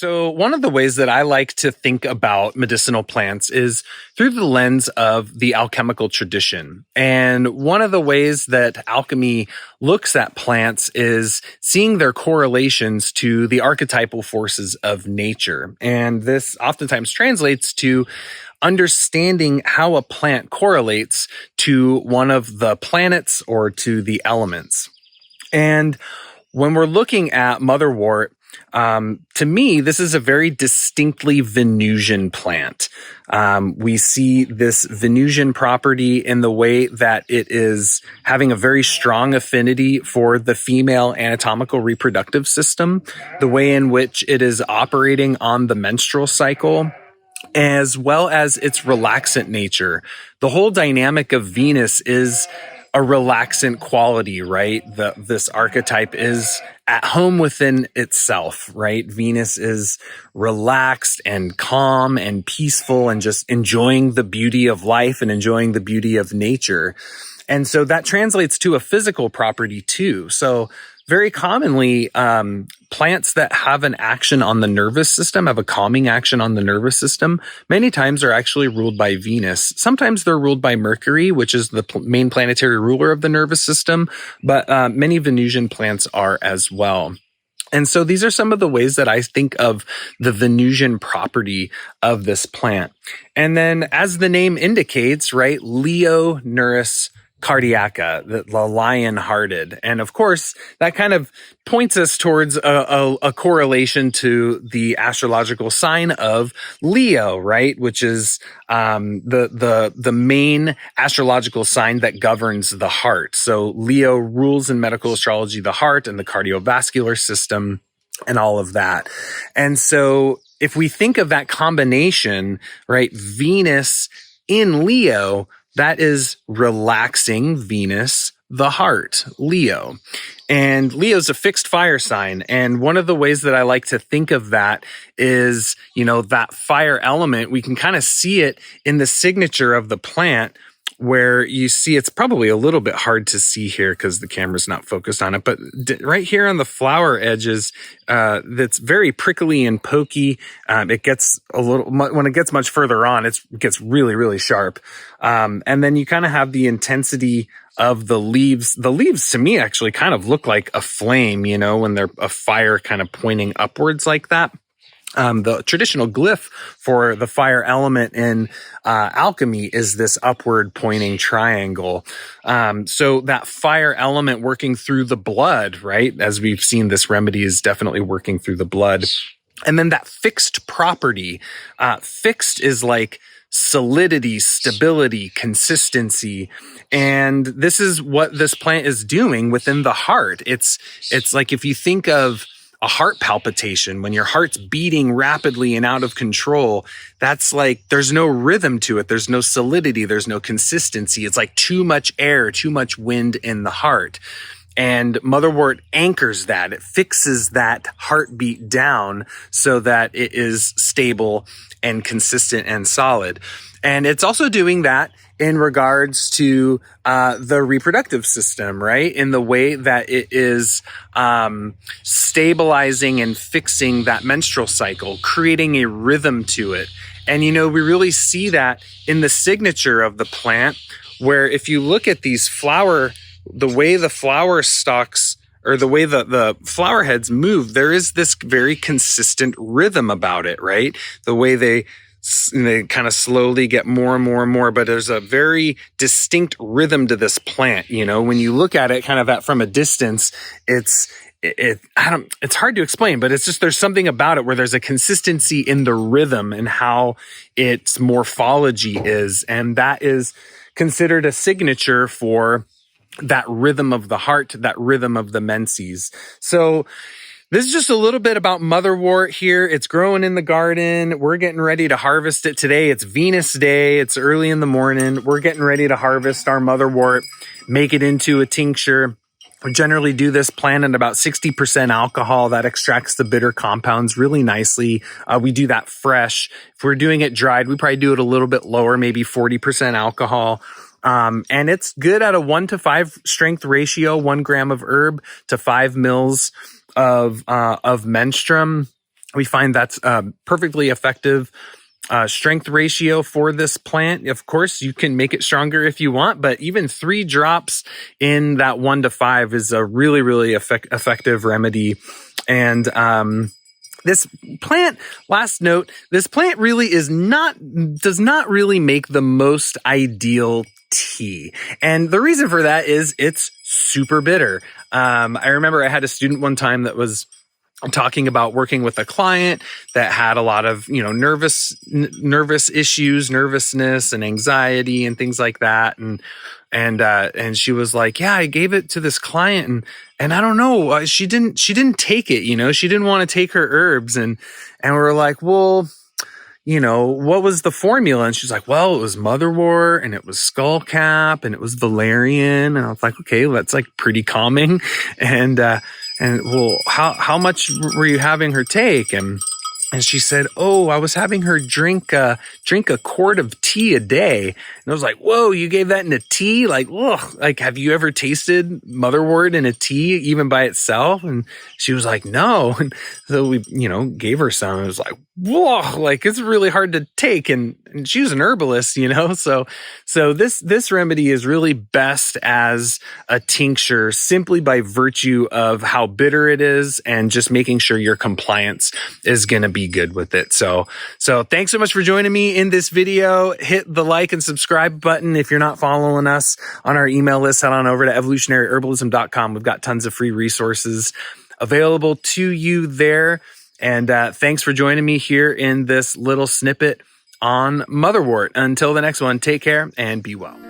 So one of the ways that I like to think about medicinal plants is through the lens of the alchemical tradition. And one of the ways that alchemy looks at plants is seeing their correlations to the archetypal forces of nature. And this oftentimes translates to understanding how a plant correlates to one of the planets or to the elements. And when we're looking at Motherwort, to me, this is a very distinctly Venusian plant. We see this Venusian property in the way that it is having a very strong affinity for the female anatomical reproductive system, the way in which it is operating on the menstrual cycle, as well as its relaxant nature. The whole dynamic of Venus is a relaxant quality, right? This archetype is at home within itself, right? Venus is relaxed and calm and peaceful and just enjoying the beauty of life and enjoying the beauty of nature. And so that translates to a physical property too. So very commonly, plants that have an action on the nervous system, have a calming action on the nervous system, many times are actually ruled by Venus. Sometimes they're ruled by Mercury, which is the main planetary ruler of the nervous system, but many Venusian plants are as well. And so these are some of the ways that I think of the Venusian property of this plant. And then as the name indicates, right, Leo Neuris cardiaca, the lion-hearted. And of course, that kind of points us towards a correlation to the astrological sign of Leo, right? Which is the main astrological sign that governs the heart. So Leo rules in medical astrology the heart and the cardiovascular system and all of that. And so if we think of that combination, right, Venus in Leo, that is relaxing Venus, the heart, Leo. And Leo's a fixed fire sign. And one of the ways that I like to think of that is, that fire element, we can kind of see it in the signature of the plant, where you see it's probably a little bit hard to see here because the camera's not focused on it. But right here on the flower edges, that's very prickly and pokey. It gets when it gets much further on, it gets really, really sharp. And then you kind of have the intensity of the leaves. The leaves to me actually kind of look like a flame, when they're a fire kind of pointing upwards like that. The traditional glyph for the fire element in alchemy is this upward pointing triangle. So that fire element working through the blood, right? As we've seen, this remedy is definitely working through the blood. And then that fixed property, fixed is like solidity, stability, consistency. And this is what this plant is doing within the heart. It's like if you think of a heart palpitation, when your heart's beating rapidly and out of control, that's like, there's no rhythm to it. There's no solidity. There's no consistency. It's like too much air, too much wind in the heart. And Motherwort anchors that. It fixes that heartbeat down so that it is stable and consistent and solid. And it's also doing that in regards to the reproductive system, right? In the way that it is stabilizing and fixing that menstrual cycle, creating a rhythm to it. And, we really see that in the signature of the plant, where if you look at these the way the flower stalks or the way the flower heads move, there is this very consistent rhythm about it, right? The way they kind of slowly get more and more and more, but there's a very distinct rhythm to this plant. When you look at it kind of from a distance, it's hard to explain, but it's just, there's something about it where there's a consistency in the rhythm and how its morphology is. And that is considered a signature for that rhythm of the heart, that rhythm of the menses. So this is just a little bit about Motherwort here. It's growing in the garden. We're getting ready to harvest it today. It's Venus Day. It's early in the morning. We're getting ready to harvest our Motherwort, make it into a tincture. We generally do this plant at about 60% alcohol. That extracts the bitter compounds really nicely. We do that fresh. If we're doing it dried, we probably do it a little bit lower, maybe 40% alcohol. And it's good at a 1-to-5 strength ratio, 1 gram of herb to 5 mils of menstruum. We find that's perfectly effective strength ratio for this plant. Of course, you can make it stronger if you want, but even 3 drops in that 1 to 5 is a really, really effective remedy. And this plant, last note, this plant really does not really make the most ideal tea. And the reason for that is it's super bitter. I remember I had a student one time that was talking about working with a client that had a lot of, nervous issues, nervousness and anxiety and things like that. And she was like, yeah, I gave it to this client and I don't know, she didn't take it, she didn't want to take her herbs. And we were like, well, what was the formula? And she's like, well, it was Motherwort and it was skullcap and it was valerian. And I was like, okay, well, that's like pretty calming. And well, how much were you having her take? And she said, oh, I was having her drink a quart of tea a day. And I was like, whoa, you gave that in a tea? Like, ugh, like, have you ever tasted Motherwort in a tea, even by itself? And she was like, no. And so we, gave her some. It was like, whoa, like, it's really hard to take. And she's an herbalist, So this remedy is really best as a tincture simply by virtue of how bitter it is and just making sure your compliance is going to be good with it. So thanks so much for joining me in this video. Hit the like and subscribe button. If you're not following us on our email list, head on over to evolutionaryherbalism.com. We've got tons of free resources available to you there. And thanks for joining me here in this little snippet on Motherwort. Until the next one, take care and be well.